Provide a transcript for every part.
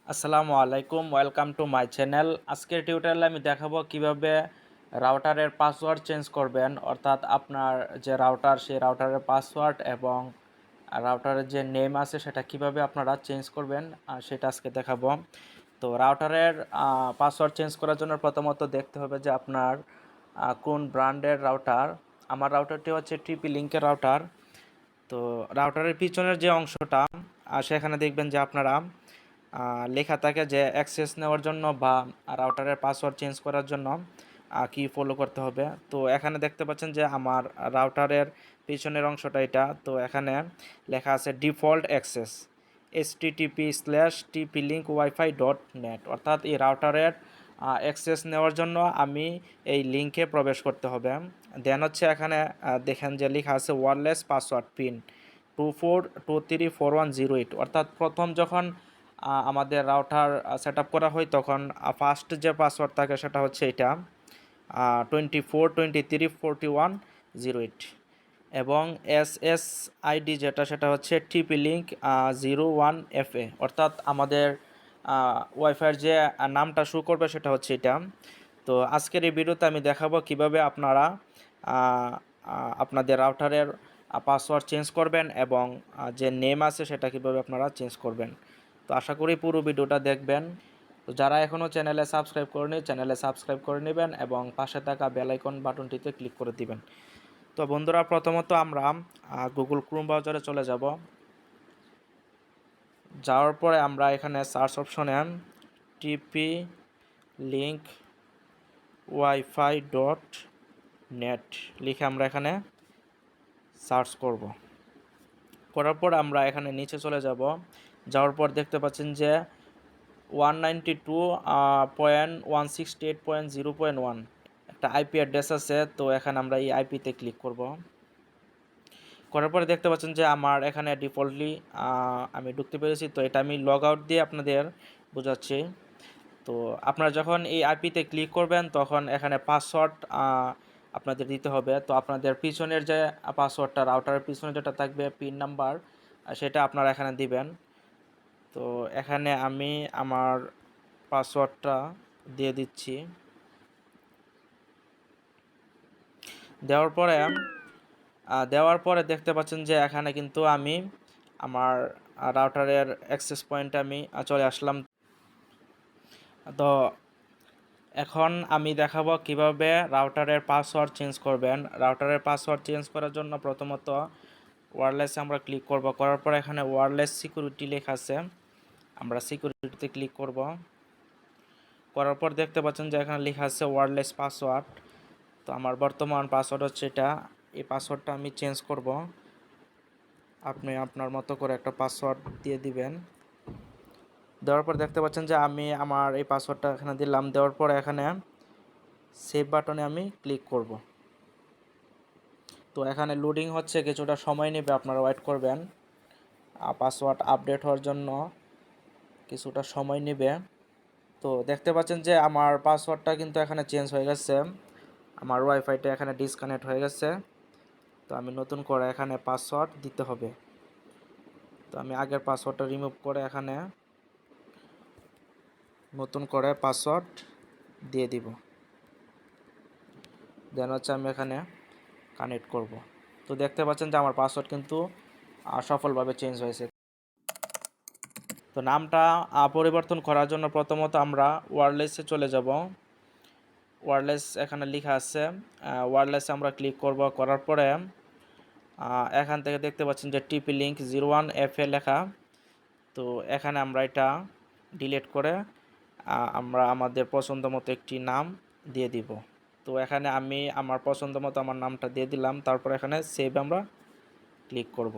আসসালামু আলাইকুম, welcome to my channel. আজকের টিউটোরিয়ালে আমি দেখাবো কিভাবে রাউটারের পাসওয়ার্ড চেঞ্জ করবেন, অর্থাৎ আপনার যে রাউটার সেই রাউটারের পাসওয়ার্ড এবং রাউটারের যে নেম আছে সেটা কিভাবে আপনারা চেঞ্জ করবেন সেটা আজকে দেখাবো। তো রাউটারের পাসওয়ার্ড চেঞ্জ করার জন্য প্রথমত দেখতে হবে যে আপনার কোন ব্র্যান্ডের রাউটার। আমার রাউটারটি হচ্ছে টিপি লিঙ্কের রাউটার। তো রাউটারের পিছনের যে অংশটা সেখানে দেখবেন যে আপনারা লেখা থাকে যে অ্যাক্সেস নেওয়ার জন্য বা রাউটারের পাসওয়ার্ড চেঞ্জ করার জন্য কি ফলো করতে হবে। তো এখানে দেখতে পাচ্ছেন যে আমার রাউটারের পিছনের অংশটা এটা। তো এখানে লেখা আছে ডিফল্ট অ্যাক্সেস http://tplink.wifi.net, অর্থাৎ এই রাউটারের অ্যাক্সেস নেওয়ার জন্য আমি এই লিঙ্কে প্রবেশ করতে হবে। দেন হচ্ছে এখানে দেখেন যে লেখা আছে ওয়্যারলেস পাসওয়ার্ড পিন 24234108, অর্থাৎ প্রথম যখন আমাদের রাউটার সেট আপ করা হয় তখন ফার্স্ট যে পাসওয়ার্ড থাকে সেটা হচ্ছে এটা 24234108, এবং SSID যেটা সেটা হচ্ছে টিপি লিঙ্ক 01FA, অর্থাৎ আমাদের ওয়াইফাইয়ের যে নামটা শো করবে সেটা হচ্ছে এটা। তো আজকের এই ভিডিওতে আমি দেখাবো কিভাবে আপনারা আপনাদের রাউটারের পাসওয়ার্ড চেঞ্জ করবেন এবং যে নেম আছে সেটা কিভাবে আপনারা চেঞ্জ করবেন। তো আশা করি পুরো ভিডিওটা দেখবেন। তো যারা এখনও চ্যানেলে সাবস্ক্রাইব করেনি চ্যানেলে সাবস্ক্রাইব করে নেবেন এবং পাশে থাকা বেল আইকন বাটনটিতে ক্লিক করে দিবেন। তো বন্ধুরা, প্রথমত আমরা গুগল ক্রোম ব্রাউজারে চলে যাব। যাওয়ার পরে আমরা এখানে সার্চ অপশনে টিপি লিঙ্ক wifi.net লিখে আমরা এখানে সার্চ করব। করার পর আমরা এখানে নিচে চলে যাব। যাওয়ার পর দেখতে পাচ্ছেন যে 192.168.0.1 একটা আইপি অ্যাড্রেস আছে। তো এখানে আমরা এই আইপিতে ক্লিক করব। করার পরে দেখতে পাচ্ছেন যে আমার এখানে ডিফল্টলি আমি ঢুকতে পেরেছি। তো এটা আমি লগ আউট দিয়ে আপনাদের বোঝাচ্ছি। তো আপনারা যখন এই আইপিতে ক্লিক করবেন তখন এখানে পাসওয়ার্ড আপনাদের দিতে হবে। তো আপনাদের পিছনের যে পাসওয়ার্ডটা রাউটারের পিছনে যেটা থাকবে পিন নাম্বার সেটা আপনারা এখানে দিবেন। তো এখানে আমি আমার পাসওয়ার্ডটা দিয়ে দিচ্ছি। দেওয়ার পরে দেখতে পাচ্ছেন যে এখানে কিন্তু আমি আমার রাউটারের অ্যাক্সেস পয়েন্টে আমি চলে আসলাম। তো এখন আমি দেখাবো কিভাবে রাউটারের পাসওয়ার্ড চেঞ্জ করবেন। রাউটারের পাসওয়ার্ড চেঞ্জ করার জন্য প্রথমত ওয়্যারলেসে আমরা ক্লিক করব। করার পর এখানে ওয়্যারলেস সিকিউরিটি লেখা আছে, আমরা সিকিউরিটিতে ক্লিক করব। করার পর দেখতে পাচ্ছেন যে এখানে লেখা আছে ওয়্যারলেস পাসওয়ার্ড। তো আমার বর্তমান পাসওয়ার্ড হচ্ছে এটা। এই পাসওয়ার্ডটা আমি চেঞ্জ করব। আপনি আপনার মতো করে একটা পাসওয়ার্ড দিয়ে দিবেন। দেওয়ার পর দেখতে পাচ্ছেন যে আমি আমার এই পাসওয়ার্ডটা এখানে দিলাম। দেওয়ার পর এখানে সেভ বাটনে আমি ক্লিক করব। তো এখানে লোডিং হচ্ছে, কিছুটা সময় নেবে, আপনারা ওয়েট করবেন। পাসওয়ার্ড আপডেট হওয়ার জন্য কিছুটা সময় নেবে। তো দেখতে পাচ্ছেন যে আমার পাসওয়ার্ডটা কিন্তু এখানে চেঞ্জ হয়ে গেছে। আমার ওয়াইফাইটা এখানে ডিসকানেক্ট হয়ে গেছে। তো আমি নতুন করে এখানে পাসওয়ার্ড দিতে হবে। তো আমি আগের পাসওয়ার্ডটা রিমুভ করে এখানে নতুন করে পাসওয়ার্ড দিয়ে দিব। দেন হচ্ছে আমি এখানে কানেক্ট করব। তো দেখতে পাচ্ছেন যে আমার পাসওয়ার্ড কিন্তু সফলভাবে চেঞ্জ হয়েছে। তো নামটা পরিবর্তন করার জন্য প্রথমত আমরা ওয়্যারলেসে চলে যাব। ওয়্যারলেস এখানে লেখা আছে, ওয়্যারলেসে আমরা ক্লিক করব। করার পরে এখান থেকে দেখতে পাচ্ছেন যে টিপি লিঙ্ক 01FA লেখা। তো এখানে আমরা এটা ডিলিট করে আমরা আমাদের পছন্দ মতো একটি নাম দিয়ে দিব। তো এখানে আমি আমার পছন্দ মতো আমার নামটা দিয়ে দিলাম। তারপর এখানে সেভ আমরা ক্লিক করব।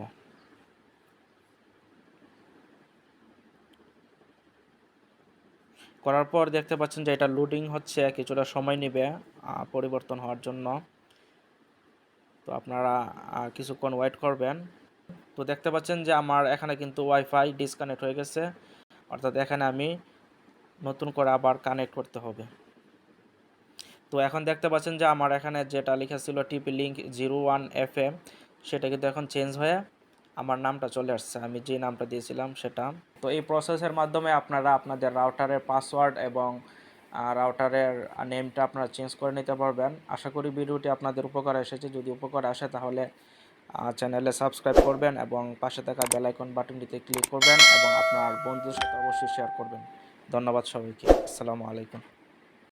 করার পর দেখতে পাচ্ছেন যে এটা লোডিং হচ্ছে, কিছুটা সময় নেবে পরিবর্তন হওয়ার জন্য। তো আপনারা কিছুক্ষণ ওয়েট করবেন। তো দেখতে পাচ্ছেন যে আমার এখানে কিন্তু ওয়াইফাই ডিসকানেক্ট হয়ে গেছে, অর্থাৎ এখানে আমি নতুন করে আবার কানেক্ট করতে হবে। তো এখন দেখতে পাচ্ছেন যে আমার এখানে যেটা লেখা ছিল টিপি লিঙ্ক 01FA সেটা কিন্তু এখন চেঞ্জ হয়ে আমার নামটা চলে আসছে, আমি যে নামটা দিয়েছিলাম সেটা। তো এই প্রসেসের মাধ্যমে আপনারা আপনাদের রাউটারের পাসওয়ার্ড এবং রাউটারের নেমটা আপনারা চেঞ্জ করে নিতে পারবেন। আশা করি ভিডিওটি আপনাদের উপকারে এসেছে। যদি উপকারে আসে তাহলে চ্যানেলে সাবস্ক্রাইব করবেন এবং পাশে থাকা বেল আইকন বাটনটিতে ক্লিক করবেন এবং আপনার বন্ধুদের সাথে অবশ্যই শেয়ার করবেন। ধন্যবাদ সবাইকে। আসসালামু আলাইকুম।